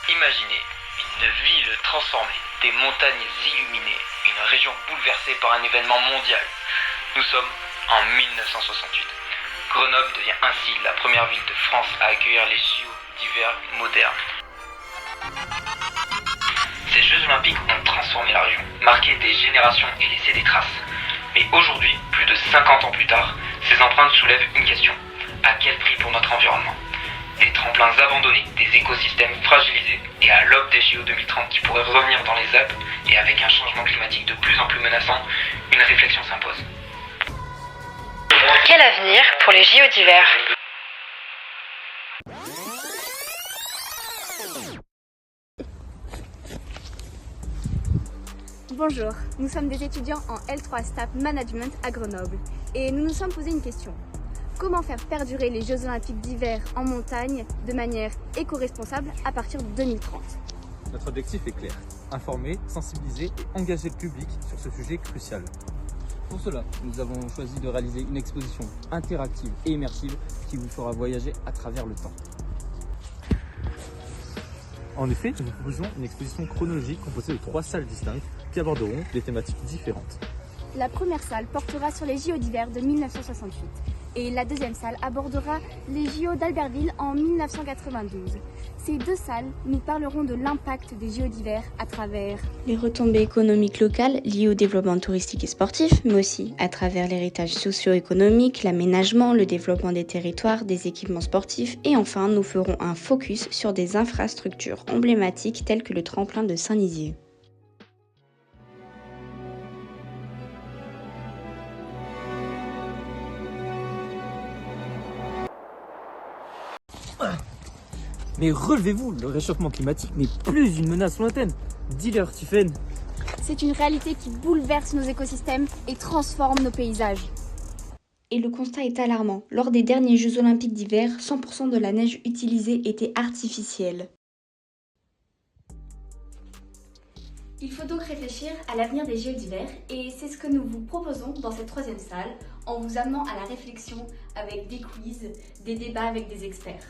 Imaginez une ville transformée, des montagnes illuminées, une région bouleversée par un événement mondial. Nous sommes en 1968. Grenoble devient ainsi la première ville de France à accueillir les JO d'hiver modernes. Ces Jeux Olympiques ont transformé la région, marqué des générations et laissé des traces. Mais aujourd'hui, plus de 50 ans plus tard, ces empreintes soulèvent une question. À quel prix pour notre environnement ? Des tremplins abandonnés, des écosystèmes fragilisés, et à l'aube des JO 2030 qui pourraient revenir dans les Alpes, et avec un changement climatique de plus en plus menaçant, une réflexion s'impose. Quel avenir pour les JO d'hiver ? Bonjour, nous sommes des étudiants en L3 STAPS Management à Grenoble et nous nous sommes posé une question. Comment faire perdurer les Jeux Olympiques d'hiver en montagne de manière éco-responsable à partir de 2030 ? Notre objectif est clair, informer, sensibiliser et engager le public sur ce sujet crucial. Pour cela, nous avons choisi de réaliser une exposition interactive et immersive qui vous fera voyager à travers le temps. En effet, nous proposons une exposition chronologique composée de 3 salles distinctes qui aborderont des thématiques différentes. La première salle portera sur les JO d'hiver de 1968 et la deuxième salle abordera les JO d'Albertville en 1992. Ces deux salles nous parleront de l'impact des JO d'hiver à travers les retombées économiques locales liées au développement touristique et sportif, mais aussi à travers l'héritage socio-économique, l'aménagement, le développement des territoires, des équipements sportifs et enfin nous ferons un focus sur des infrastructures emblématiques telles que le tremplin de Saint-Nizier. Mais relevez-vous, le réchauffement climatique n'est plus une menace lointaine. Dis-leur, Tiffaine. C'est une réalité qui bouleverse nos écosystèmes et transforme nos paysages. Et le constat est alarmant. Lors des derniers Jeux Olympiques d'hiver, 100% de la neige utilisée était artificielle. Il faut donc réfléchir à l'avenir des JO d'hiver et c'est ce que nous vous proposons dans cette troisième salle en vous amenant à la réflexion avec des quiz, des débats avec des experts.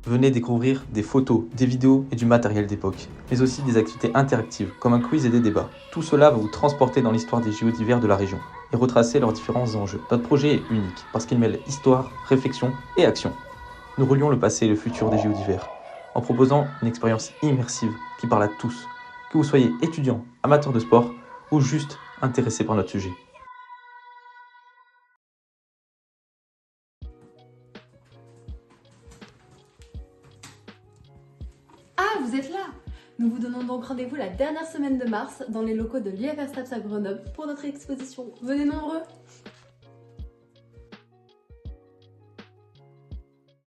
Venez découvrir des photos, des vidéos et du matériel d'époque, mais aussi des activités interactives comme un quiz et des débats. Tout cela va vous transporter dans l'histoire des JO d'hiver de la région et retracer leurs différents enjeux. Notre projet est unique parce qu'il mêle histoire, réflexion et action. Nous relions le passé et le futur des JO d'hiver en proposant une expérience immersive qui parle à tous, que vous soyez étudiant, amateur de sport ou juste intéressé par notre sujet. Ah, vous êtes là! Nous vous donnons donc rendez-vous la dernière semaine de mars dans les locaux de l'UFR STAPS à Grenoble pour notre exposition. Venez nombreux!